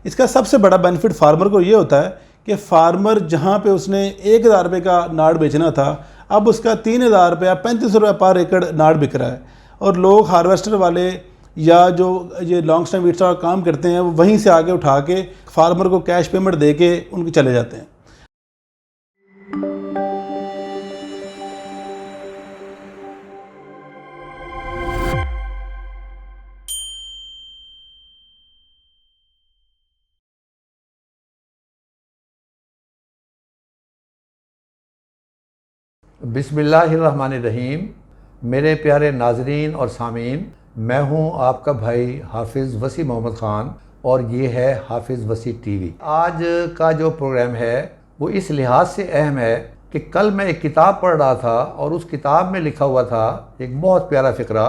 इसका सबसे बड़ा बेनिफिट फार्मर को ये होता है कि फार्मर जहाँ पे उसने 1,000 रुपये का नाड़ बेचना था, अब उसका 3,000 रुपया 35 रुपये पर एकड़ नाड़ बिक रहा है। और लोग हार्वेस्टर वाले या जो ये लॉन्ग स्टेम वीट का काम करते हैं वो वहीं से आगे उठा के फार्मर को कैश पेमेंट दे के उनके चले जाते हैं। बिस्मिल्लाहिर्रहमानिर्रहीम। मेरे प्यारे नाजरीन और सामीन, मैं हूं आपका भाई हाफिज़ वसी मोहम्मद ख़ान और ये है हाफिज़ वसी टीवी। आज का जो प्रोग्राम है वो इस लिहाज से अहम है कि कल मैं एक किताब पढ़ रहा था और उस किताब में लिखा हुआ था एक बहुत प्यारा फ़िक्रा,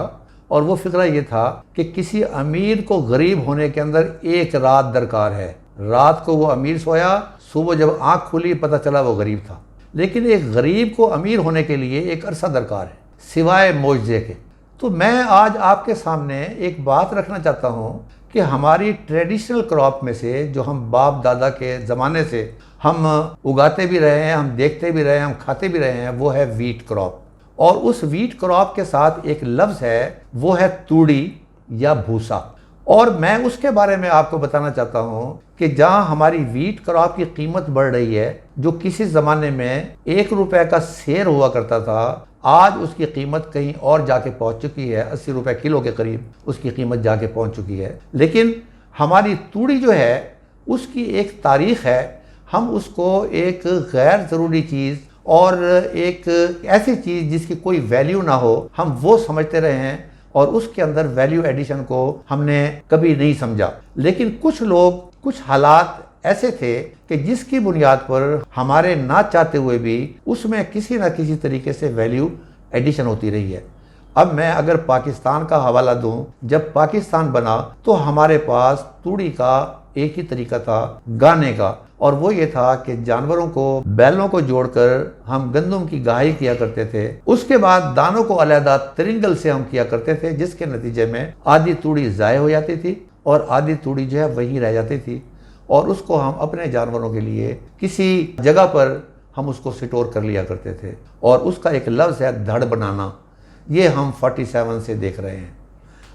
और वो फ़िक्रा ये था कि किसी अमीर को गरीब होने के अंदर एक रात दरकार है। रात को वो अमीर सोया, सुबह जब आँख खुली पता चला वो गरीब था। लेकिन एक गरीब को अमीर होने के लिए एक अरसा दरकार है सिवाय मौजज़े के। तो मैं आज आपके सामने एक बात रखना चाहता हूँ कि हमारी ट्रेडिशनल क्रॉप में से जो हम बाप दादा के ज़माने से हम उगाते भी रहे हैं, हम देखते भी रहे हैं, हम खाते भी रहे हैं, वो है वीट क्रॉप। और उस वीट क्रॉप के साथ एक लफ्ज़ है, वो है तूड़ी या भूसा। और मैं उसके बारे में आपको बताना चाहता हूँ कि जहाँ हमारी वीट क्रॉप की कीमत बढ़ रही है, जो किसी ज़माने में 1 रुपये का सेर हुआ करता था, आज उसकी कीमत कहीं और जाके पहुँच चुकी है, 80 रुपये किलो के करीब उसकी कीमत जाके पहुँच चुकी है। लेकिन हमारी तूड़ी जो है उसकी एक तारीख़ है। हम उसको एक गैर ज़रूरी चीज़ और एक ऐसी चीज़ जिसकी कोई वैल्यू ना हो, हम वो समझते रहे हैं और उसके अंदर वैल्यू एडिशन को हमने कभी नहीं समझा। लेकिन कुछ लोग, कुछ हालात ऐसे थे कि जिसकी बुनियाद पर हमारे ना चाहते हुए भी उसमें किसी ना किसी तरीके से वैल्यू एडिशन होती रही है। अब मैं अगर पाकिस्तान का हवाला दूं, जब पाकिस्तान बना तो हमारे पास तूड़ी का एक ही तरीका था गाने का, और वो ये था कि जानवरों को, बैलों को जोड़कर हम गंदम की गाही किया करते थे। उसके बाद दानों को अलहदा त्रिंगल से हम किया करते थे, जिसके नतीजे में आधी तूड़ी ज़ाय हो जाती थी और आधी तूड़ी जो है वहीं रह जाती थी, और उसको हम अपने जानवरों के लिए किसी जगह पर हम उसको स्टोर कर लिया करते थे। और उसका एक लफ्ज़ है धड़ बनाना, ये हम 47 से देख रहे हैं।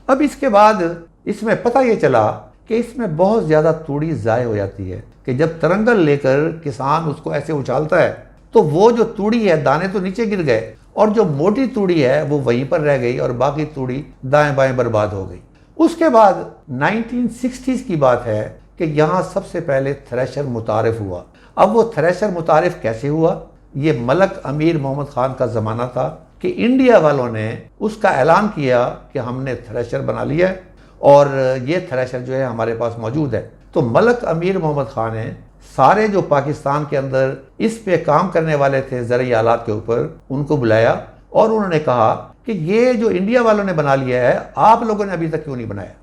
अब इसके बाद इसमें पता ये चला कि इसमें बहुत ज़्यादा तूड़ी ज़ाय हो जाती है कि जब तरंगल लेकर किसान उसको ऐसे उछालता है तो वो जो तूड़ी है, दाने तो नीचे गिर गए और जो मोटी तूड़ी है वो वहीं पर रह गई और बाकी तूड़ी दाएं बाएं बर्बाद हो गई। उसके बाद 1960s की बात है कि यहाँ सबसे पहले थ्रेशर मुतारिफ हुआ। अब वो थ्रेशर मुतारिफ कैसे हुआ? ये मलक अमीर मोहम्मद ख़ान का ज़माना था कि इंडिया वालों ने उसका ऐलान किया कि हमने थ्रेशर बना लिया है और ये थ्रेशर जो है हमारे पास मौजूद है। तो मलक अमीर मोहम्मद ख़ान ने सारे जो पाकिस्तान के अंदर इस पे काम करने वाले थे ज़रूरी आलात के ऊपर, उनको बुलाया और उन्होंने कहा कि ये जो इंडिया वालों ने बना लिया है, आप लोगों ने अभी तक क्यों नहीं बनाया?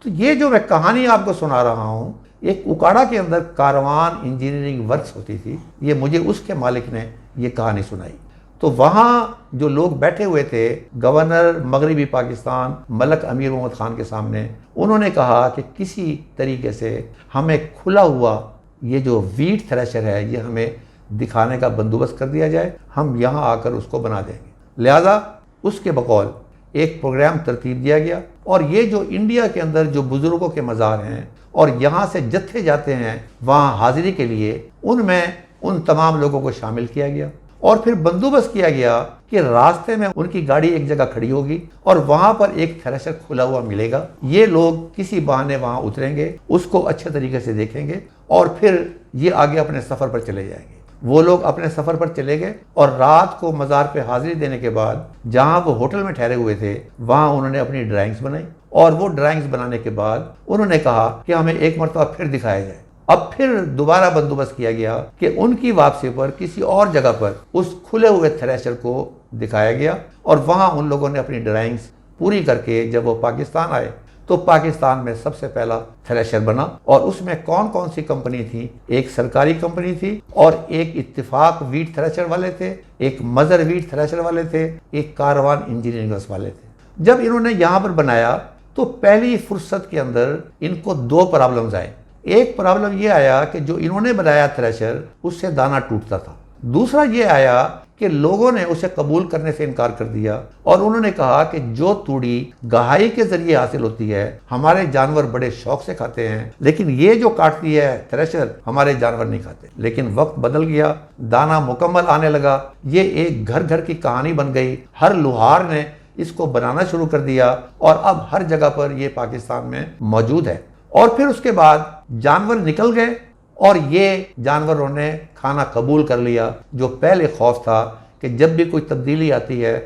तो ये जो मैं कहानी आपको सुना रहा हूँ, एक उकाड़ा के अंदर कारवान इंजीनियरिंग वर्क्स होती थी, ये मुझे उसके मालिक ने ये कहानी सुनाई। तो वहाँ जो लोग बैठे हुए थे, गवर्नर मगरबी पाकिस्तान मलक अमीर मोहम्मद ख़ान के सामने, उन्होंने कहा कि किसी तरीके से हमें खुला हुआ ये जो वीट थ्रेशर है ये हमें दिखाने का बंदोबस्त कर दिया जाए, हम यहाँ आकर उसको बना देंगे। लिहाजा उसके बकौल एक प्रोग्राम तरतीब दिया गया और ये जो इंडिया के अंदर जो बुज़ुर्गों के मज़ार हैं और यहाँ से जत्थे जाते हैं वहाँ हाज़िरी के लिए, उनमें उन तमाम लोगों को शामिल किया गया और फिर बंदोबस्त किया गया कि रास्ते में उनकी गाड़ी एक जगह खड़ी होगी और वहाँ पर एक थ्रेशर खुला हुआ मिलेगा। ये लोग किसी बहाने वहाँ उतरेंगे, उसको अच्छे तरीके से देखेंगे और फिर ये आगे अपने सफ़र पर चले जाएंगे। वो लोग अपने सफ़र पर चले गए और रात को मज़ार पे हाज़िरी देने के बाद जहाँ वो होटल में ठहरे हुए थे वहाँ उन्होंने अपनी ड्राइंग्स बनाई और वो ड्राइंग्स बनाने के बाद उन्होंने कहा कि हमें एक मरतबा फिर दिखाया जाए। अब फिर दोबारा बंदोबस्त किया गया कि उनकी वापसी पर किसी और जगह पर उस खुले हुए थ्रेशर को दिखाया गया और वहाँ उन लोगों ने अपनी ड्राइंग्स पूरी करके जब वो पाकिस्तान आए तो पाकिस्तान में सबसे पहला थ्रेशर बना। और उसमें कौन कौन सी कंपनी थी? एक सरकारी कंपनी थी और एक इत्तिफाक वीट थ्रेशर वाले थे, एक मज़र वीट थ्रेशर वाले थे, एक कारवान इंजीनियरिंग वाले थे। जब इन्होंने यहाँ पर बनाया तो पहली फुर्सत के अंदर इनको 2 प्रॉब्लम्स आए। एक प्रॉब्लम ये आया कि जो इन्होंने बनाया थ्रेशर, उससे दाना टूटता था। दूसरा ये आया कि लोगों ने उसे कबूल करने से इनकार कर दिया और उन्होंने कहा कि जो तूड़ी गहाई के जरिए हासिल होती है हमारे जानवर बड़े शौक से खाते हैं, लेकिन ये जो काटती है थ्रेशर हमारे जानवर नहीं खाते। लेकिन वक्त बदल गया, दाना मुकम्मल आने लगा, ये एक घर घर की कहानी बन गई। हर लुहार ने इसको बनाना शुरू कर दिया और अब हर जगह पर ये पाकिस्तान में मौजूद है। और फिर उसके बाद जानवर निकल गए और ये जानवरों ने खाना कबूल कर लिया। जो पहले खौफ था कि जब भी कोई तब्दीली आती है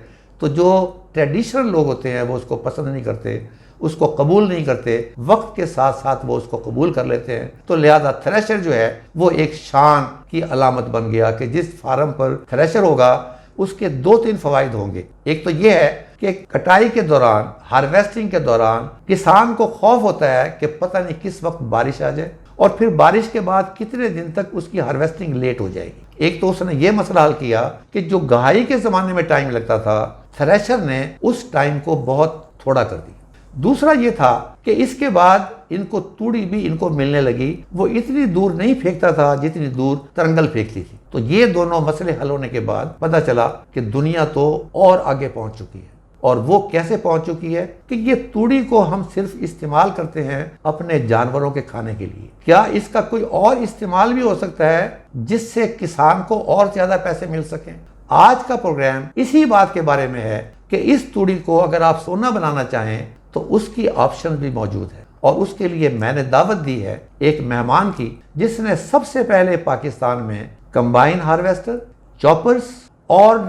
तो जो ट्रेडिशनल लोग होते हैं वो उसको पसंद नहीं करते, उसको कबूल नहीं करते, वक्त के साथ साथ वो उसको कबूल कर लेते हैं। तो लिहाजा थ्रेशर जो है वो एक शान की अलामत बन गया कि जिस फार्म पर थ्रेशर होगा उसके 2-3 फ़वाइद होंगे। एक तो ये है कि कटाई के दौरान, हार्वेस्टिंग के दौरान किसान को खौफ होता है कि पता नहीं किस वक्त बारिश आ जाए और फिर बारिश के बाद कितने दिन तक उसकी हार्वेस्टिंग लेट हो जाएगी। एक तो उसने ये मसला हल किया कि जो गहाई के ज़माने में टाइम लगता था, थ्रेशर ने उस टाइम को बहुत थोड़ा कर दिया। दूसरा ये था कि इसके बाद इनको तूड़ी भी इनको मिलने लगी, वो इतनी दूर नहीं फेंकता था जितनी दूर तरंगल फेंकती थी। तो ये दोनों मसले हल होने के बाद पता चला कि दुनिया तो और आगे पहुंच चुकी है। और वो कैसे पहुंच चुकी है कि ये तूड़ी को हम सिर्फ इस्तेमाल करते हैं अपने जानवरों के खाने के लिए। क्या इसका कोई और इस्तेमाल भी हो सकता है जिससे किसान को और ज्यादा पैसे मिल सकें? आज का प्रोग्राम इसी बात के बारे में है कि इस तूड़ी को अगर आप सोना बनाना चाहें तो उसकी ऑप्शन भी मौजूद है। और उसके लिए मैंने दावत दी है एक मेहमान की जिसने सबसे पहले पाकिस्तान में कंबाइन हार्वेस्टर, चॉपर्स और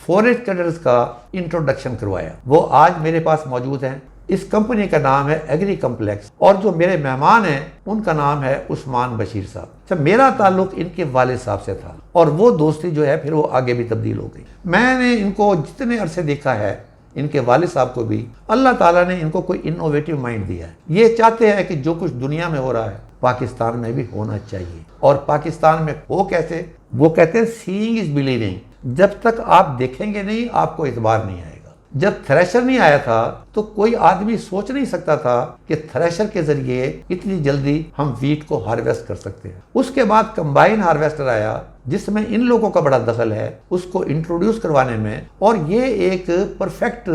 फॉरेस्ट कटर्स का इंट्रोडक्शन करवाया। वो आज मेरे पास मौजूद हैं। इस कंपनी का नाम है एग्री कॉम्प्लेक्स और जो मेरे मेहमान हैं उनका नाम है उस्मान बशीर साहब। अच्छा, मेरा ताल्लुक इनके वालिद साहब से था और वो दोस्ती जो है फिर वो आगे भी तब्दील हो गई। मैंने इनको जितने अरसे देखा है, इनके वालिद साहब को भी अल्लाह ताला ने इनको कोई इनोवेटिव माइंड दिया है। ये चाहते हैं कि जो कुछ दुनिया में हो रहा है पाकिस्तान में भी होना चाहिए। और पाकिस्तान में हो कैसे? वो कहते हैं सीइंग इज बिलीविंग। जब तक आप देखेंगे नहीं आपको इतबार नहीं आएगा। जब थ्रेशर नहीं आया था तो कोई आदमी सोच नहीं सकता था कि थ्रेशर के जरिए इतनी जल्दी हम वीट को हार्वेस्ट कर सकते हैं। उसके बाद कंबाइन हार्वेस्टर आया जिसमें इन लोगों का बड़ा दखल है उसको इंट्रोड्यूस करवाने में, और ये एक परफेक्ट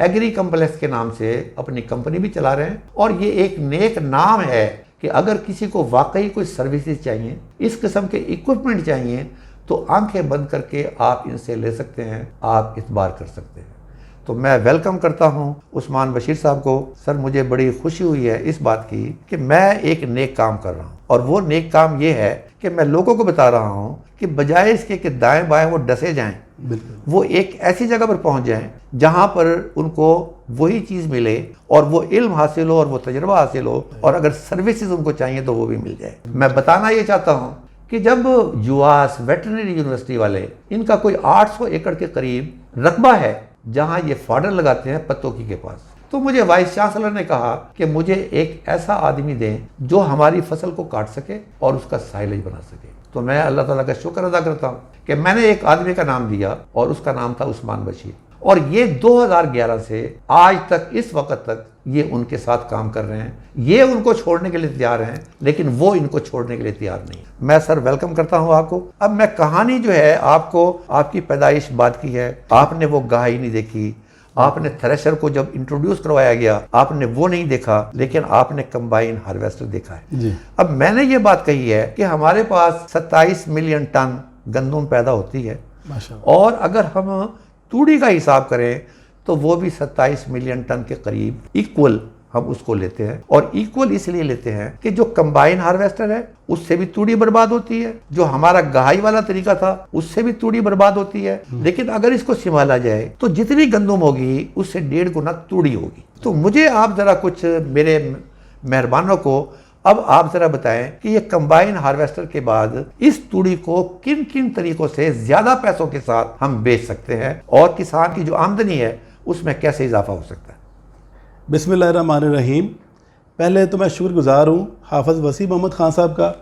एग्री कॉम्प्लेक्स के नाम से अपनी कंपनी भी चला रहे हैं। और ये एक नेक नाम है कि अगर किसी को वाकई कोई सर्विसेज चाहिए, इस किस्म के इक्विपमेंट चाहिए, तो आंखें बंद करके आप इनसे ले सकते हैं, आप इतबार कर सकते हैं। तो मैं वेलकम करता हूं उस्मान बशीर साहब को। सर, मुझे बड़ी खुशी हुई है इस बात की कि मैं एक नेक काम कर रहा हूं, और वो नेक काम ये है कि मैं लोगों को बता रहा हूं कि बजाय इसके कि दाएं बाएं वो डसे जाएं, वो एक ऐसी जगह पर पहुंच जाएं जहां पर उनको वही चीज़ मिले और वो इल्म हासिल हो और वो तजर्बा हासिल हो, और अगर सर्विसेज उनको चाहिए तो वो भी मिल जाए। मैं बताना ये चाहता हूँ कि जब युवास वेटरनरी यूनिवर्सिटी वाले, इनका कोई 800 एकड़ के करीब रकबा है जहां ये फॉडर लगाते हैं पत्तोकी के पास, तो मुझे वाइस चांसलर ने कहा कि मुझे एक ऐसा आदमी दें जो हमारी फसल को काट सके और उसका साइलेज बना सके। तो मैं अल्लाह ताला का शुक्र अदा करता हूँ कि मैंने एक आदमी का नाम दिया और उसका नाम था उस्मान बशीर। और ये 2011 से आज तक, इस वक्त तक ये उनके साथ काम कर रहे हैं। ये उनको छोड़ने के लिए तैयार हैं, लेकिन वो इनको छोड़ने के लिए तैयार नहीं। मैं सर वेलकम करता हूं आपको। अब मैं कहानी जो है आपको, आपकी पैदाइश बात की है, आपने वो गहाई नहीं देखी, आपने थ्रेशर को जब इंट्रोड्यूस करवाया गया आपने वो नहीं देखा, लेकिन आपने कंबाइन हार्वेस्टर देखा है जी। अब मैंने ये बात कही है कि हमारे पास 27 मिलियन टन गंदम पैदा होती है, और अगर हम तूड़ी का हिसाब करें तो वो भी 27 मिलियन टन के करीब इक्वल हम उसको लेते हैं। और इक्वल इसलिए लेते हैं कि जो कंबाइन हार्वेस्टर है उससे भी तूड़ी बर्बाद होती है, जो हमारा गहाई वाला तरीका था उससे भी तूड़ी बर्बाद होती है, लेकिन अगर इसको संभाला जाए तो जितनी गंदम होगी उससे 1.5 गुना तूड़ी होगी। तो मुझे आप जरा कुछ, मेरे मेहरबानों को अब आप जरा बताएं कि ये कंबाइन हार्वेस्टर के बाद इस तूड़ी को किन किन तरीकों से ज्यादा पैसों के साथ हम बेच सकते हैं, और किसान की जो आमदनी है उसमें कैसे इजाफा हो सकता है। बिस्मिल्लाहिर्रहमानिर्रहीम। पहले तो मैं शुक्रगुजार हूँ हाफिज़ वसी मोहम्मद खान साहब का,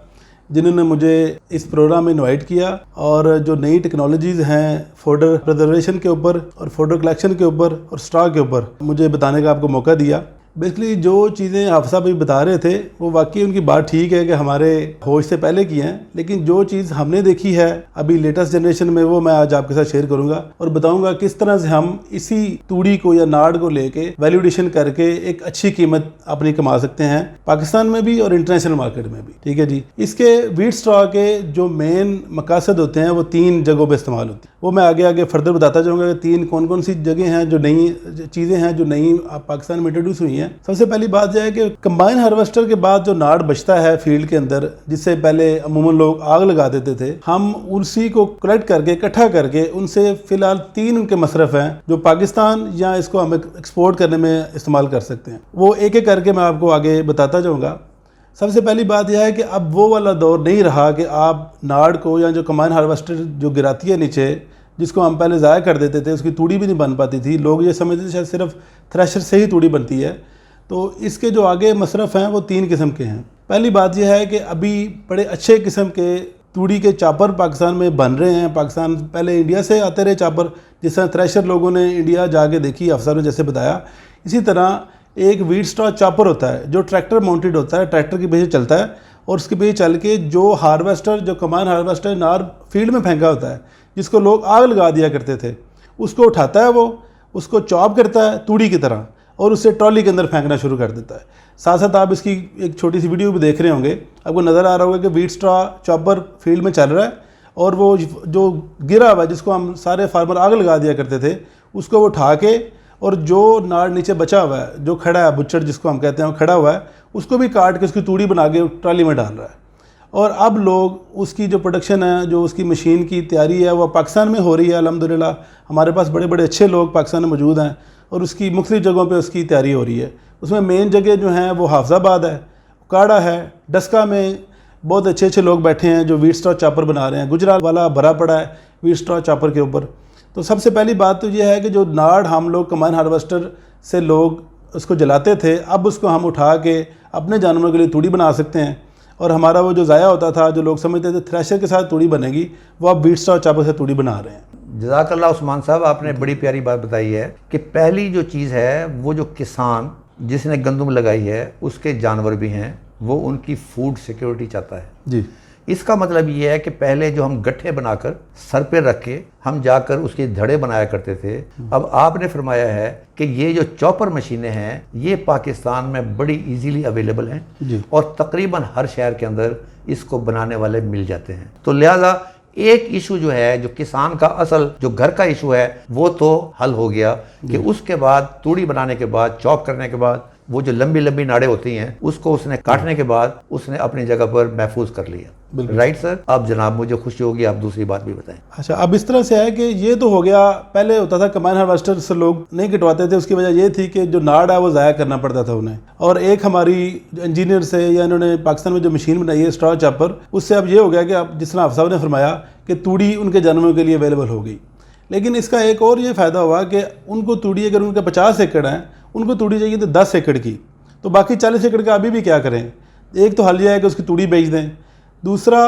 जिन्होंने मुझे इस प्रोग्राम में इनवाइट किया और जो नई टेक्नोलॉजीज़ हैं फॉडर प्रिजर्वेशन के ऊपर और फॉडर कलेक्शन के ऊपर और स्टॉक के ऊपर मुझे बताने का आपको मौका दिया। बेसिकली जो चीज़ें हाफ़िज़ साहब अभी बता रहे थे वो वाकई उनकी बात ठीक है कि हमारे होश से पहले की हैं, लेकिन जो चीज़ हमने देखी है अभी लेटेस्ट जनरेशन में वो मैं आज आपके साथ शेयर करूंगा और बताऊंगा किस तरह से हम इसी तूड़ी को या नाड़ को लेके वैल्यूएशन करके एक अच्छी कीमत अपनी कमा सकते हैं, पाकिस्तान में भी और इंटरनेशनल मार्केट में भी। ठीक है जी। इसके वीट स्ट्रॉ के जो मेन मकासद होते हैं वो 3 जगहों पर इस्तेमाल होते हैं, वो मैं आगे आगे फर्दर बताता जाऊँगा कि 3 कौन कौन सी जगह हैं जो नई चीज़ें हैं जो नई पाकिस्तान में इंट्रोड्यूस हुई हैं। सबसे पहली बात यह है कि कंबाइन हार्वेस्टर के बाद जो नाड़ बचता है फील्ड के अंदर, जिससे पहले अमूमन लोग आग लगा देते थे, हम उसी को कलेक्ट करके इकट्ठा करके उनसे फिलहाल 3 उनके मसरफ हैं जो पाकिस्तान या इसको हम एक्सपोर्ट करने में इस्तेमाल कर सकते हैं। वो एक एक करके मैं आपको आगे बताता जाऊँगा। सबसे पहली बात यह है कि अब वो वाला दौर नहीं रहा कि आप नाड़ को या जो कंबाइन हार्वेस्टर जो गिराती है नीचे, जिसको हम पहले ज़ाया कर देते थे, उसकी तूड़ी भी नहीं बन पाती थी, लोग ये समझते थे शायद सिर्फ थ्रेशर से ही तूड़ी बनती है। तो इसके जो आगे मसरफ़ हैं वो 3 किस्म के हैं। पहली बात यह है कि अभी बड़े अच्छे किस्म के तूड़ी के चापर पाकिस्तान में बन रहे हैं। पाकिस्तान पहले इंडिया से आते रहे चापर, जिस तरह थ्रेशर लोगों ने इंडिया जाके देखी, अफसर ने जैसे बताया, इसी तरह एक वीट स्ट्रॉ चापर होता है जो ट्रैक्टर माउंटेड होता है, ट्रैक्टर के पीछे चलता है और उसके पीछे चल के जो हार्वेस्टर, जो कंबाइन हार्वेस्टर नाड़ फील्ड में फेंका होता है, जिसको लोग आग लगा दिया करते थे, उसको उठाता है, वो उसको चॉप करता है तूड़ी की तरह और उससे ट्रॉली के अंदर फेंकना शुरू कर देता है। साथ साथ आप इसकी एक छोटी सी वीडियो भी देख रहे होंगे, आपको नज़र आ रहा होगा कि वीट स्ट्रॉ चॉपर फील्ड में चल रहा है और वो जो गिरा हुआ है, जिसको हम सारे फार्मर आग लगा दिया करते थे, उसको वो उठा के और जो नाड़ नीचे बचा हुआ है, जो खड़ा है, बुच्चड़ जिसको हम कहते हैं, वो खड़ा हुआ है, उसको भी काट के उसकी तूड़ी बना के ट्रॉली में डाल रहा है। और अब लोग उसकी जो प्रोडक्शन है, जो उसकी मशीन की तैयारी है, वो पाकिस्तान में हो रही है। अल्हम्दुलिल्लाह हमारे पास बड़े बड़े अच्छे लोग पाकिस्तान में मौजूद हैं और उसकी मुख्तलिफ जगहों पे उसकी तैयारी हो रही है। उसमें मेन जगह जो हैं वो हाफिज़ाबाद है, काड़ा है, डस्का में बहुत अच्छे अच्छे लोग बैठे हैं जो वीट स्ट्रॉ चापर बना रहे हैं। गुजरात वाला भरा पड़ा है वीट स्ट्रॉ चापर के ऊपर। तो सबसे पहली बात तो ये है कि जो नाड़ हम लोग कंबाइन हार्वेस्टर से लोग उसको जलाते थे, अब उसको हम उठा के अपने जानवरों के लिए तूड़ी बना सकते हैं और हमारा वो जो ज़ाया होता था, जो लोग समझते थे थ्रेशर के साथ तूड़ी बनेगी, वो अब वीट स्ट्रॉ चापर से तूड़ी बना रहे हैं। जज़ाकल्लाह उस्मान साहब, आपने बड़ी प्यारी बात बताई है कि पहली जो चीज़ है वो जो किसान जिसने गंदम लगाई है उसके जानवर भी हैं, वो उनकी फूड सिक्योरिटी चाहता है जी। इसका मतलब ये है कि पहले जो हम गट्ठे बनाकर सर पे रख के हम जाकर उसके धड़े बनाया करते थे, अब आपने फरमाया है कि ये जो चॉपर मशीनें हैं ये पाकिस्तान में बड़ी इजीली अवेलेबल हैं और तकरीबन हर शहर के अंदर इसको बनाने वाले मिल जाते हैं। तो लिहाजा एक इशू जो है, जो किसान का असल जो घर का इशू है, वो तो हल हो गया कि उसके बाद तूड़ी बनाने के बाद, चॉप करने के बाद, वो जो लंबी लंबी नाड़े होती हैं उसको उसने काटने के बाद उसने अपनी जगह पर महफूज कर लिया। Right sir. अब जनाब मुझे खुशी होगी आप दूसरी बात भी बताएं। अच्छा, अब इस तरह से है कि ये तो हो गया, पहले होता था कंबाइन हार्वेस्टर से लोग नहीं कटवाते थे, उसकी वजह ये थी कि जो नाड़ है वो ज़ाया करना पड़ता था उन्हें। और एक हमारी इंजीनियर से या इन्होंने पाकिस्तान में जो मशीन बनाई है स्ट्रॉ चापर, उससे अब ये हो गया कि अब जिस तरह हाफ़िज़ साहब ने फरमाया कि तूड़ी उनके जानवरों के लिए अवेलेबल हो गई। लेकिन इसका एक और ये फ़ायदा हुआ कि उनको तूड़ी, अगर उनके 50 एकड़ हैं, उनको तूड़ी चाहिए तो 10 एकड़ की, तो बाकी 40 एकड़ का अभी भी क्या करें। एक तो हल यह है कि उसकी तूड़ी बेच दें। दूसरा,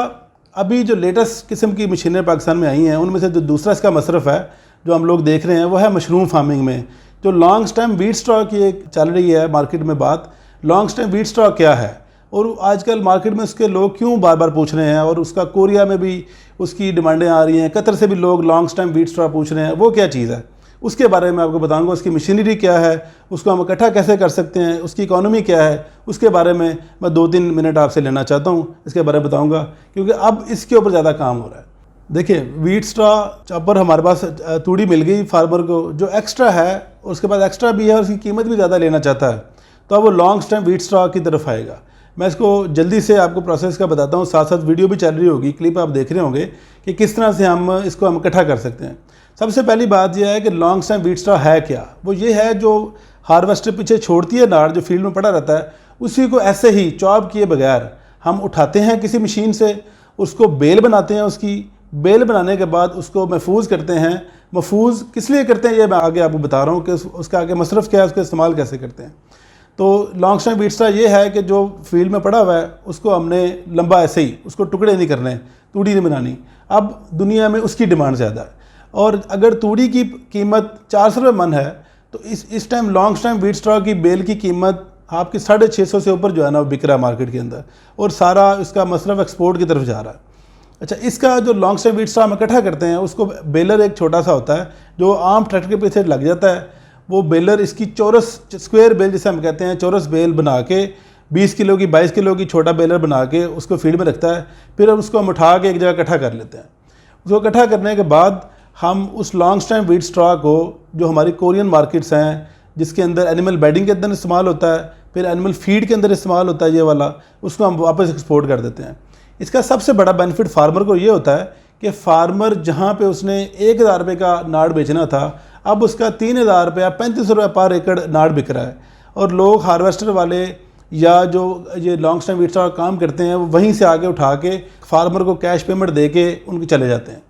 अभी जो लेटेस्ट किस्म की मशीनें पाकिस्तान में आई हैं उनमें से जो दूसरा इसका मसरफ़ है जो हम लोग देख रहे हैं वो है मशरूम फार्मिंग में। जो लॉन्ग स्टेम वीट स्ट्रॉ की एक चल रही है मार्केट में बात, लॉन्ग स्टेम वीट स्ट्रॉ क्या है और आजकल मार्केट में उसके लोग क्यों बार बार पूछ रहे हैं, और उसका कोरिया में भी उसकी डिमांडें आ रही हैं, कतर से भी लोग लॉन्ग स्टेम वीट स्ट्रॉ पूछ रहे हैं, वो क्या चीज़ है उसके बारे में आपको बताऊंगा। उसकी मशीनरी क्या है, उसको हम इकट्ठा कैसे कर सकते हैं, उसकी इकोनॉमी क्या है, उसके बारे में मैं 2-3 मिनट आपसे लेना चाहता हूं, इसके बारे में बताऊंगा क्योंकि अब इसके ऊपर ज़्यादा काम हो रहा है। देखिए, वीट स्ट्रॉ चॉपर हमारे पास तूड़ी मिल गई फार्मर को, जो एक्स्ट्रा है उसके पास एक्स्ट्रा भी है और उसकी कीमत भी ज़्यादा लेना चाहता है, तो अब वो लॉन्ग स्टेम वीट स्ट्रॉ की तरफ आएगा। मैं इसको जल्दी से आपको प्रोसेस का बताता हूँ, साथ साथ वीडियो भी चल रही होगी, क्लिप आप देख रहे होंगे कि किस तरह से हम इसको इकट्ठा कर सकते हैं। सबसे पहली बात यह है कि लॉन्ग स्टेम वीट स्ट्रॉ है क्या। वो ये है जो हार्वेस्टर पीछे छोड़ती है नाड़, जो फील्ड में पड़ा रहता है, उसी को ऐसे ही चॉप किए बगैर हम उठाते हैं किसी मशीन से, उसको बेल बनाते हैं, उसकी बेल बनाने के बाद उसको महफूज करते हैं। महफूज किस लिए करते हैं ये मैं आगे आपको बता रहा हूँ कि उसका आगे मसरफ़ क्या है, उसका इस्तेमाल कैसे करते हैं। तो लॉन्ग स्टेम वीट स्ट्रॉ ये है कि जो फील्ड में पड़ा हुआ है उसको हमने लंबा ऐसे ही, उसको टुकड़े नहीं करने, तूड़ी नहीं बनानी। अब दुनिया में उसकी डिमांड ज़्यादा है और अगर तूड़ी की कीमत 400 रुपये मन है तो इस time long time wheat straw की बेल की कीमत आपकी 650 से ऊपर जो है ना वो बिक रहा है मार्केट के अंदर, और सारा इसका मसरफ एक्सपोर्ट की तरफ जा रहा है। अच्छा, इसका जो लॉन्ग टाइम व्हीट स्ट्रॉ हम इकट्ठा करते हैं उसको बेलर एक छोटा सा होता है जो आम ट्रैक्टर के पीछे लग जाता है। वो बेलर इसकी चौरस स्क्वायर बेल जिसे हम कहते हैं, चौरस बेल बना के 20 किलो की 22 किलो की छोटा बेलर बना के उसको फील्ड में रखता है। फिर हम उसको हम उठा के एक जगह इकट्ठा कर लेते हैं। उसको इकट्ठा करने के बाद हम उस लॉन्ग टाइम व्हीट स्ट्रॉ को जो हमारी कोरियन मार्केट्स हैं जिसके अंदर एनिमल बेडिंग के अंदर इस्तेमाल होता है, फिर एनिमल फीड के अंदर इस्तेमाल होता है ये वाला, उसको हम वापस एक्सपोर्ट कर देते हैं। इसका सबसे बड़ा बेनिफिट फार्मर को ये होता है कि फार्मर जहाँ पे उसने 1000 रुपये का नाड़ बेचना था, अब उसका 3000 रुपया 3500 रुपये पर एकड़ नाड़ बिक रहा है। और लोग हार्वेस्टर वाले या जो ये लॉन्ग टाइम व्हीट स्ट्रॉ का काम करते हैं वो वहीं से आगे उठा के फार्मर को कैश पेमेंट दे के उनके चले जाते हैं।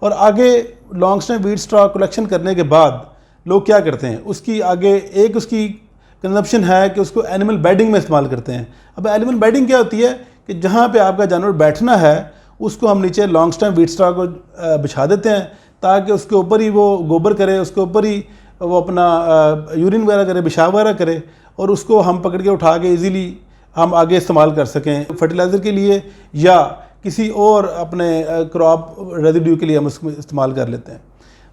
और आगे long time wheat straw collection करने के बाद लोग क्या करते हैं, उसकी आगे एक उसकी कंजप्शन है कि उसको एनिमल बेडिंग में इस्तेमाल करते हैं। अब एनिमल बेडिंग क्या होती है कि जहाँ पे आपका जानवर बैठना है उसको हम नीचे लॉन्ग टाइम व्हीट स्ट्रॉ को बिछा देते हैं ताकि उसके ऊपर ही वो गोबर करे, उसके ऊपर ही वो अपना यूरिन वगैरह करे, पेशाब वगैरह करे, और उसको हम पकड़ के उठा के इजीली हम आगे इस्तेमाल कर सकें फर्टिलाइज़र के लिए या किसी और अपने क्रॉप रेजिड्यू के लिए हम उसको इस्तेमाल कर लेते हैं।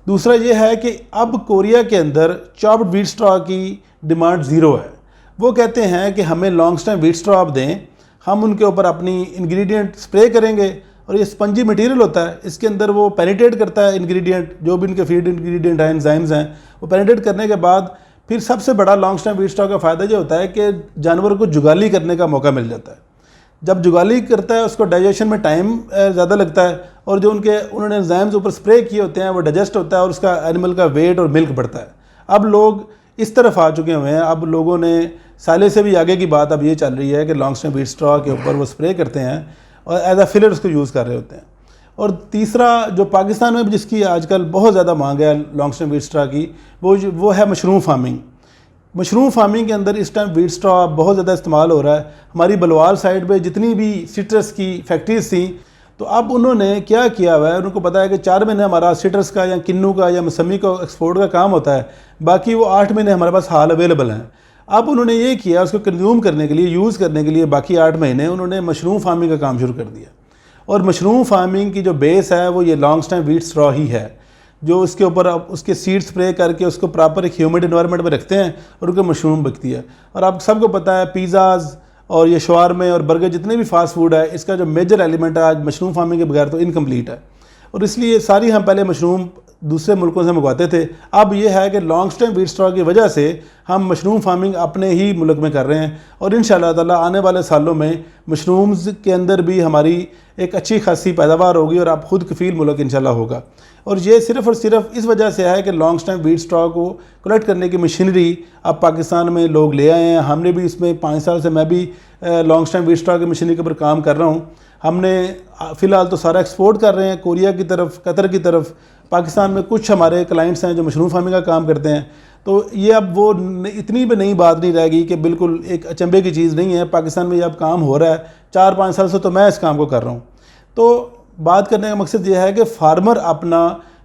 दूसरा ये है कि अब कोरिया के अंदर चॉप्ड व्हीट स्ट्रॉ की डिमांड ज़ीरो है। वो कहते हैं कि हमें लॉन्ग टाइम व्हीट स्ट्रॉ आप दें, हम उनके ऊपर अपनी इंग्रेडिएंट स्प्रे करेंगे, और ये स्पंजी मटेरियल होता है, इसके अंदर वो पेनिट्रेट करता है इंग्रेडिएंट, जो भी इनके फीड इंग्रेडिएंट हैं, एंजाइम्स हैं, वो पेनिट्रेट करने के बाद फिर सबसे बड़ा लॉन्ग टाइम व्हीट स्ट्रॉ का फ़ायदा ये होता है कि जानवर को जुगाली करने का मौका मिल जाता है। जब जुगाली करता है उसको डाइजेशन में टाइम ज़्यादा लगता है, और जो उन्होंने एंजाइम्स ऊपर स्प्रे किए होते हैं वो डाइजेस्ट होता है और उसका एनिमल का वेट और मिल्क बढ़ता है। अब लोग इस तरफ आ चुके हुए हैं, अब लोगों ने साले से भी आगे की बात अब ये चल रही है कि लॉन्ग टाइम व्हीट स्ट्रॉ के ऊपर वो स्प्रे करते हैं और एज अ फिलर उसको यूज़ कर रहे होते हैं। और तीसरा जो पाकिस्तान में भी जिसकी आजकल बहुत ज़्यादा मांग है लॉन्ग टाइम व्हीट स्ट्रॉ की, वो है मशरूम फार्मिंग। मशरूम फार्मिंग के अंदर इस टाइम व्हीट स्ट्रॉ बहुत ज़्यादा इस्तेमाल हो रहा है। हमारी बलवाल साइड पे जितनी भी सिट्रस की फैक्ट्रीज थी, तो अब उन्होंने क्या किया हुआ है, उनको पता है कि 4 महीने हमारा सिट्रस का या किन्नू का या मौसमी का एक्सपोर्ट का काम होता है, बाकी वो 8 महीने हमारे पास हाल अवेलेबल हैं। अब उन्होंने ये किया, उसको कंज्यूम करने के लिए, यूज़ करने के लिए बाकी 8 महीने उन्होंने मशरूम फार्मिंग का काम शुरू कर दिया। और मशरूम फार्मिंग की जो बेस है वो ये लॉन्ग टाइम व्हीट स्ट्रॉ ही है, जो उसके ऊपर अब उसके सीड स्प्रे करके उसको प्रॉपर एक ह्यूमिड इन्वायरमेंट में रखते हैं और उनका मशरूम बिकती है। और आप सबको पता है पिज़्ज़ाज़ और ये शवारमे और बर्गर जितने भी फास्ट फूड है, इसका जो मेजर एलिमेंट है आज मशरूम फार्मिंग के बगैर तो इनकम्प्लीट है। और इसलिए सारी हम पहले मशरूम दूसरे मुल्कों से मंगवाते थे, अब ये है कि लॉन्ग टाइम व्हीट स्ट्रॉ की वजह से हम मशरूम फार्मिंग अपने ही मुल्क में कर रहे हैं। और इंशाअल्लाह ताला आने वाले सालों में मशरूम्स के अंदर भी हमारी एक अच्छी खासी पैदावार होगी और आप खुद कफील मुल्क इंशाअल्लाह होगा। और ये सिर्फ़ और सिर्फ इस वजह से है कि लॉन्ग टाइम व्हीट स्ट्रॉ को कलेक्ट करने की मशीनरी अब पाकिस्तान में लोग ले आए हैं। हमने भी इसमें 5 साल से मैं भी लॉन्ग टाइम व्हीट स्ट्रॉ की मशीनरी के ऊपर काम कर रहा हूँ। हमने फ़िलहाल तो सारा एक्सपोर्ट कर रहे हैं कोरिया की तरफ, कतर की तरफ। पाकिस्तान में कुछ हमारे क्लाइंट्स हैं जो मशरूम फार्मिंग का काम करते हैं। तो ये अब वो इतनी भी नई बात नहीं रहेगी कि बिल्कुल एक अचंभे की चीज़ नहीं है। पाकिस्तान में ये अब काम हो रहा है, 4-5 साल से तो मैं इस काम को कर रहा हूँ। तो बात करने का मकसद ये है कि फार्मर अपना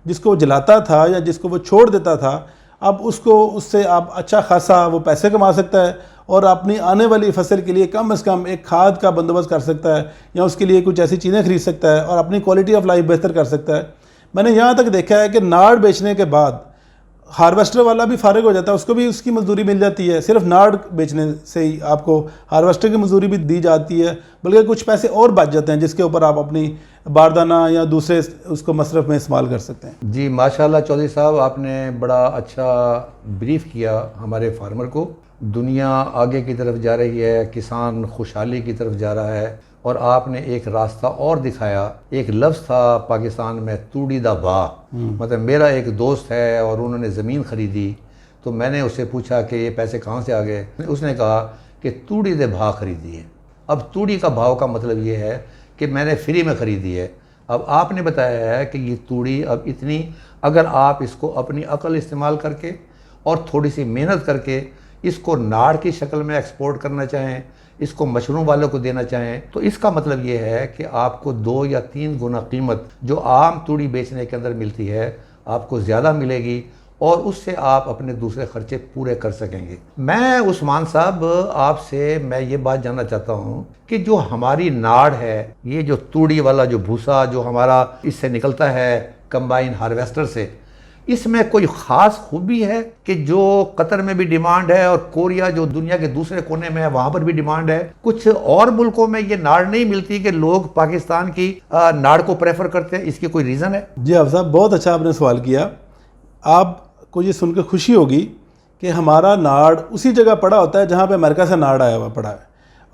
जिसको जलाता था या जिसको वो छोड़ देता था, अब उसको उससे आप अच्छा खासा वो पैसे कमा सकता है और अपनी आने वाली फसल के लिए कम से कम एक खाद का बंदोबस्त कर सकता है या उसके लिए कुछ ऐसी चीज़ें खरीद सकता है और अपनी क्वालिटी ऑफ लाइफ बेहतर कर सकता है। मैंने यहाँ तक देखा है कि नाड़ बेचने के बाद हार्वेस्टर वाला भी फारिग हो जाता है, उसको भी उसकी मजदूरी मिल जाती है। सिर्फ नाड़ बेचने से ही आपको हार्वेस्टर की मजदूरी भी दी जाती है, बल्कि कुछ पैसे और बच जाते हैं जिसके ऊपर आप अपनी बारदाना या दूसरे उसको मसरफ में इस्तेमाल कर सकते हैं। जी माशाल्लाह चौधरी साहब, आपने बड़ा अच्छा ब्रीफ किया हमारे फार्मर को। दुनिया आगे की तरफ जा रही है, किसान खुशहाली की तरफ जा रहा है, और आपने एक रास्ता और दिखाया। एक लफ्ज़ था पाकिस्तान में, तूड़ी दा भाव। मतलब मेरा एक दोस्त है और उन्होंने ज़मीन ख़रीदी, तो मैंने उससे पूछा कि ये पैसे कहाँ से आ गए। उसने कहा कि तूड़ी दे भाव ख़रीदी है। अब तूड़ी का भाव का मतलब ये है कि मैंने फ्री में ख़रीदी है। अब आपने बताया है कि ये तूड़ी अब इतनी, अगर आप इसको अपनी अकल इस्तेमाल करके और थोड़ी सी मेहनत करके इसको नाड़ की शक्ल में एक्सपोर्ट करना चाहें, इसको मशरूम वालों को देना चाहें, तो इसका मतलब ये है कि आपको 2 या 3 गुना कीमत जो आम तूड़ी बेचने के अंदर मिलती है आपको ज़्यादा मिलेगी और उससे आप अपने दूसरे खर्चे पूरे कर सकेंगे। मैं उस्मान साहब आपसे मैं ये बात जानना चाहता हूँ कि जो हमारी नाड़ है, ये जो तूड़ी वाला जो भूसा जो हमारा इससे निकलता है कंबाइन हार्वेस्टर से, इसमें कोई ख़ास खूबी है कि जो कतर में भी डिमांड है और कोरिया जो दुनिया के दूसरे कोने में है वहाँ पर भी डिमांड है, कुछ और मुल्कों में ये नाड़ नहीं मिलती कि लोग पाकिस्तान की नाड़ को प्रेफर करते हैं? इसकी कोई रीज़न है? जी हाफिज साहब, बहुत अच्छा आपने सवाल किया। आपको ये सुनकर खुशी होगी कि हमारा नाड़ उसी जगह पड़ा होता है जहाँ पे अमेरिका से नाड़ आया हुआ पड़ा है,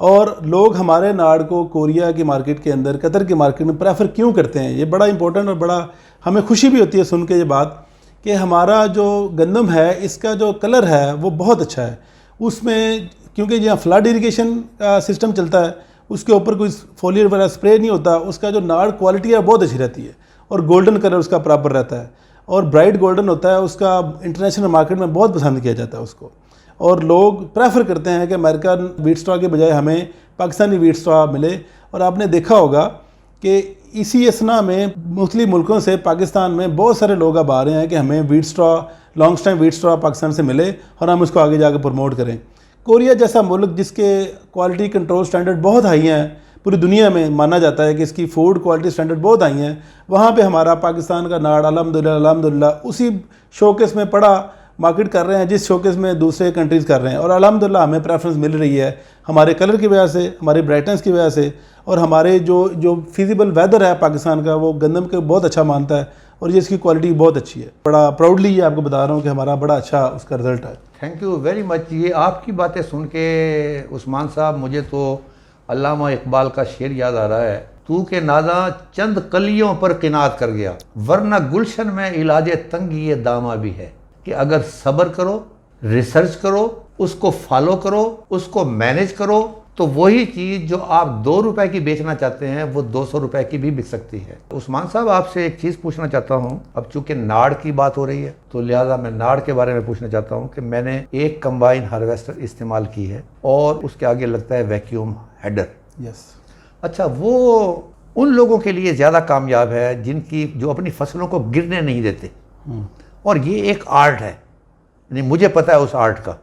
और लोग हमारे नाड़ को कोरिया की मार्केट के अंदर, कतर की मार्केट में प्रेफर क्यों करते हैं। ये बड़ा इंपॉर्टेंट और बड़ा हमें खुशी भी होती है सुन के ये बात कि हमारा जो गंदम है इसका जो कलर है वो बहुत अच्छा है। उसमें क्योंकि जहाँ फ्लड इरिगेशन का सिस्टम चलता है उसके ऊपर कोई फोलियर वगैरह स्प्रे नहीं होता, उसका जो नाड़ क्वालिटी है बहुत अच्छी रहती है और गोल्डन कलर उसका बराबर रहता है और ब्राइट गोल्डन होता है। उसका इंटरनेशनल मार्केट में बहुत पसंद किया जाता है उसको, और लोग प्रेफर करते हैं कि अमेरिकन वीट स्ट्रॉ के बजाय हमें पाकिस्तानी वीट स्ट्रॉ मिले। और आपने देखा होगा कि इसी असना में मुख्तलिफ मुल्कों से पाकिस्तान में बहुत सारे लोग अब आ रहे हैं कि हमें wheat straw, long time wheat straw Pakistan से मिले और हम उसको आगे जाकर प्रमोट करें। कोरिया जैसा मुल्क जिसके क्वालिटी कंट्रोल स्टैंडर्ड बहुत हाई हैं, पूरी दुनिया में माना जाता है कि इसकी फूड क्वालिटी स्टैंडर्ड बहुत हाई हैं, वहाँ पे हमारा पाकिस्तान का नाड़ अल्हम्दुलिल्लाह उसी शोकेस में पड़ा मार्केट कर रहे हैं जिस शोकेस में दूसरे कंट्रीज़ कर रहे हैं। और अल्हम्दुलिल्लाह हमें प्रेफरेंस मिल रही है हमारे कलर की वजह से, हमारी ब्राइटनेस की वजह से, और हमारे जो फिजिबल वेदर है पाकिस्तान का वो गंदम के बहुत अच्छा मानता है और ये इसकी क्वालिटी बहुत अच्छी है। बड़ा प्राउडली ये आपको बता रहा हूँ कि हमारा बड़ा अच्छा उसका रिजल्ट है। Thank you very much. ये आपकी बातें सुन के उस्मान साहब मुझे तो अल्लामा इकबाल का शेर याद आ रहा है, तू के नादा चंद कलियों पर किनात कर गया, वरना गुलशन में इलाज तंगी ये दामा भी है। कि अगर सब्र करो, रिसर्च करो, उसको फॉलो करो, उसको मैनेज करो, तो वही चीज़ जो आप 2 रुपए की बेचना चाहते हैं वो 200 रुपए की भी बिक सकती है। उस्मान साहब आपसे एक चीज़ पूछना चाहता हूँ, अब चूंकि नाड़ की बात हो रही है तो लिहाजा मैं नाड़ के बारे में पूछना चाहता हूँ कि मैंने एक कंबाइन हार्वेस्टर इस्तेमाल की है और उसके आगे लगता है वैक्यूम हेडर। यस। अच्छा, वो उन लोगों के लिए ज़्यादा कामयाब है जिनकी जो अपनी फसलों को गिरने नहीं देते, और ये एक आर्ट है, यानी मुझे पता है उस आर्ट का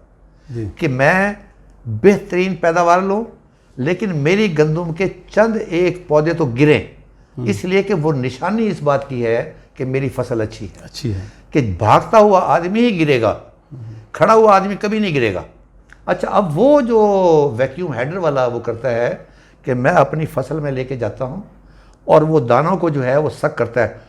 कि मैं बेहतरीन पैदावार लूँ लेकिन मेरी गंदम के चंद एक पौधे तो गिरें, इसलिए कि वो निशानी इस बात की है कि मेरी फसल अच्छी है कि भागता हुआ आदमी ही गिरेगा, खड़ा हुआ आदमी कभी नहीं गिरेगा। अच्छा, अब वो जो वैक्यूम हेडर वाला वो करता है कि मैं अपनी फसल में लेके जाता हूँ और वो दानों को जो है वो सक करता है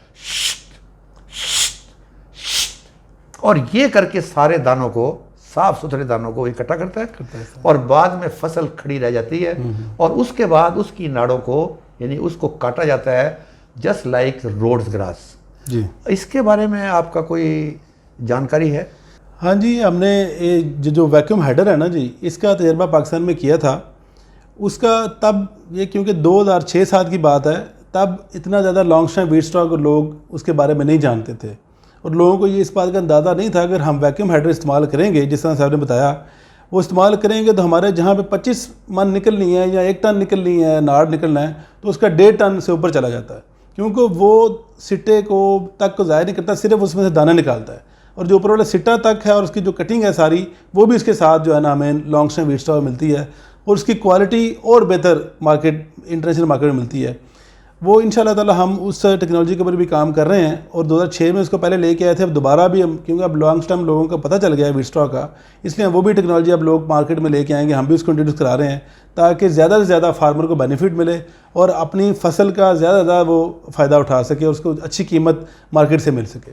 और ये करके सारे दानों को, साफ सुथरे दानों को इकट्ठा करता है और बाद में फसल खड़ी रह जाती है और उसके बाद उसकी नाड़ों को यानी उसको काटा जाता है जस्ट लाइक रोड्स ग्रास। जी, इसके बारे में आपका कोई जानकारी है? हाँ जी, हमने ये जो वैक्यूम हेडर है ना जी, इसका तजर्बा पाकिस्तान में किया था। उसका तब ये क्योंकि 2006-7 की बात है, तब इतना ज़्यादा लॉन्ग टाइम वीट स्टॉक लोग उसके बारे में नहीं जानते थे और लोगों को ये इस बात का अंदाज़ा नहीं था अगर हम वैक्यूम हेडर इस्तेमाल करेंगे जिस तरह साहब ने बताया वो इस्तेमाल करेंगे तो हमारे जहाँ पे 25 मन निकलनी है या 1 टन निकलनी है, नाड़ निकलना है, तो उसका 1.5 टन से ऊपर चला जाता है क्योंकि वो सिट्टे को तक को ज़ाहिर नहीं करता, सिर्फ उसमें से दाना निकालता है और जो ऊपर वाला सिट्टा तक है और उसकी जो कटिंग है सारी वो भी इसके साथ जो है ना हमें लॉन्ग टाइम वीट स्टॉक मिलती है और उसकी क्वालिटी और बेहतर मार्केट, इंटरनेशनल मार्केट में मिलती है। वो इंशाल्लाह ताला हम उस टेक्नोलॉजी के ऊपर भी काम कर रहे हैं और 2006 में उसको पहले लेके आए थे, अब दोबारा भी हम, क्योंकि अब लॉन्ग टर्म लोगों को पता चल गया है वीट स्टॉक का, इसलिए वो भी टेक्नोलॉजी अब लोग मार्केट में लेके आएंगे, हम भी उसको इंट्रोड्यूस करा रहे हैं ताकि ज़्यादा से ज़्यादा फार्मर को बेनिफिट मिले और अपनी फसल का ज़्यादा से ज़्यादा वो फ़ायदा उठा सके और उसको अच्छी कीमत मार्केट से मिल सके।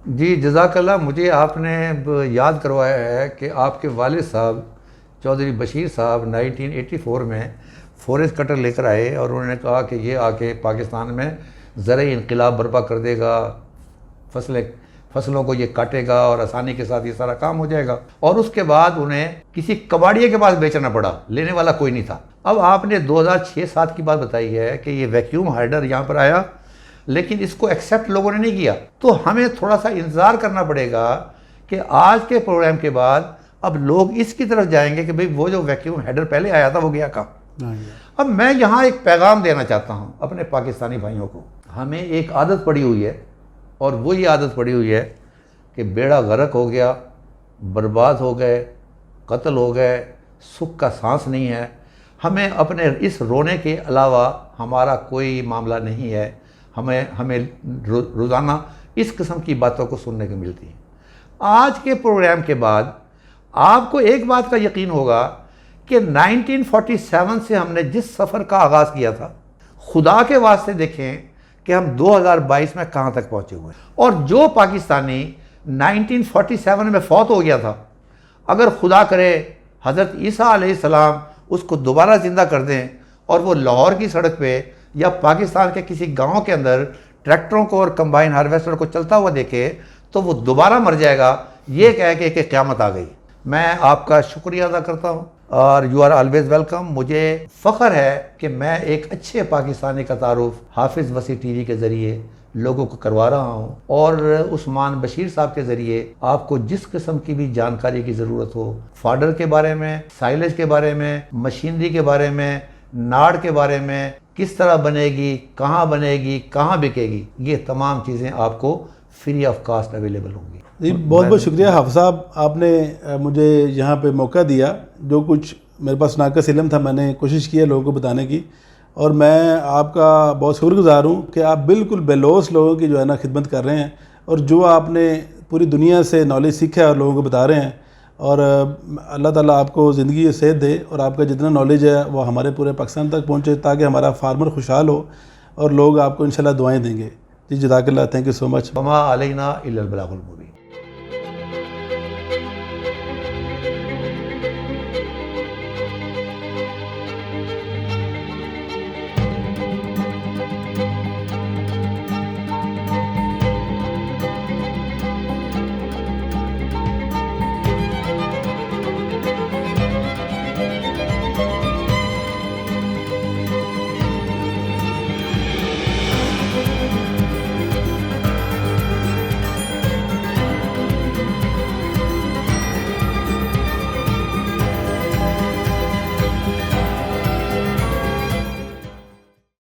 जी, जज़ाकल्लाह। मुझे आपने याद करवाया है कि आपके वालिद साहब चौधरी बशीर साहब 1984 में फॉरेस्ट कटर लेकर आए और उन्होंने कहा कि ये आके पाकिस्तान में ज़राई इनकलाब बर्पा कर देगा, फसलों को ये काटेगा और आसानी के साथ ये सारा काम हो जाएगा। और उसके बाद उन्हें किसी कबाड़िए के पास बेचना पड़ा, लेने वाला कोई नहीं था। अब आपने 2006-7 की बात बताई है कि ये वैक्यूम हार्डर यहाँ पर आया लेकिन इसको एक्सेप्ट लोगों ने नहीं किया, तो हमें थोड़ा सा इंतज़ार करना पड़ेगा कि आज के प्रोग्राम के बाद अब लोग इसकी तरफ जाएंगे कि भाई वो जो वैक्यूम हेडर पहले आया था वो गया कहाँ। अब मैं यहाँ एक पैगाम देना चाहता हूँ अपने पाकिस्तानी भाइयों को। हमें एक आदत पड़ी हुई है और वो ये आदत पड़ी हुई है कि बेड़ा गर्क हो गया, बर्बाद हो गए, कत्ल हो गए, सुख का सांस नहीं है। हमें अपने इस रोने के अलावा हमारा कोई मामला नहीं है। हमें रोज़ाना इस किस्म की बातों को सुनने को मिलती है। आज के प्रोग्राम के बाद आपको एक बात का यकीन होगा कि 1947 से हमने जिस सफ़र का आगाज़ किया था, खुदा के वास्ते देखें कि हम 2022 में कहाँ तक पहुँचे हुए हैं। और जो पाकिस्तानी 1947 में फौत हो गया था, अगर खुदा करे हज़रत ईसा अलैहिस्सलाम उसको दोबारा ज़िंदा कर दें और वो लाहौर की सड़क पे या पाकिस्तान के किसी गांव के अंदर ट्रैक्टरों को और कंबाइन हार्वेस्टर को चलता हुआ देखे, तो वो दोबारा मर जाएगा, ये कह के कि क़यामत आ गई। मैं आपका शुक्रिया अदा करता हूँ और यू आर ऑलवेज़ वेलकम। मुझे फ़ख्र है कि मैं एक अच्छे पाकिस्तानी का तारुफ हाफिज़ वसी टीवी के ज़रिए लोगों को करवा रहा हूँ और उस्मान बशीर साहब के ज़रिए आपको जिस किस्म की भी जानकारी की ज़रूरत हो, फाडर के बारे में, साइलेज के बारे में, मशीनरी के बारे में, नाड़ के बारे में, किस तरह बनेगी, कहाँ बिकेगी, ये तमाम चीज़ें आपको फ्री ऑफ कास्ट अवेलेबल होंगी। जी, बहुत बहुत शुक्रिया हाफ़िज़ साहब, आपने मुझे यहाँ पे मौका दिया। जो कुछ मेरे पास नाक़िस इल्म था मैंने कोशिश की है लोगों को बताने की, और मैं आपका बहुत शुक्रगुज़ार हूँ कि आप बिल्कुल बेलौस लोगों की जो है ना खिदमत कर रहे हैं, और जो आपने पूरी दुनिया से नॉलेज सीखा है और लोगों को बता रहे हैं। और अल्लाह ताला आपको ज़िंदगी सेहत दे और आपका जितना नॉलेज है वो हमारे पूरे पाकिस्तान तक पहुँचे, ताकि हमारा फार्मर खुशहाल हो और लोग आपको इंशाल्लाह दुआएँ देंगे। जी, जज़ाकल्लाह, thank you so much. Verma Alaina इल्लल बलागुल Mubeen.